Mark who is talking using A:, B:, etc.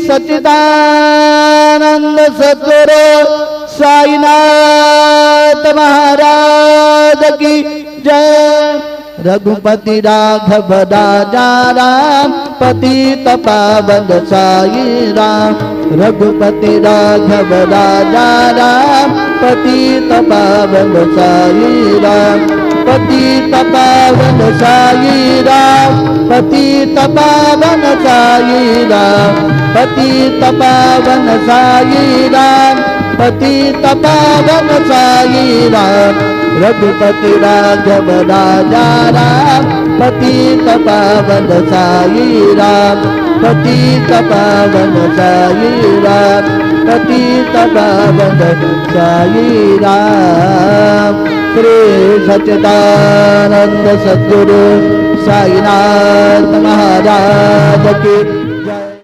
A: सच्चिदानंद सद्गुरु साईनाथ महाराज की जय। रघुपति राघव राजा राम पतित पावन साई राम। रघुपति राघव राजा राम पतित पावन साई राम। पतित पावन साई राम पतित पावन साई राम। पतित पावन साई राम पतित पावन साई राम। रघुपति राघव राजा राम पतित पावन साई राम। पतित पावन साई राम पतित पावन साई राम। श्री सच्चिदानंद सद्गुरु साईनाथ महाराज की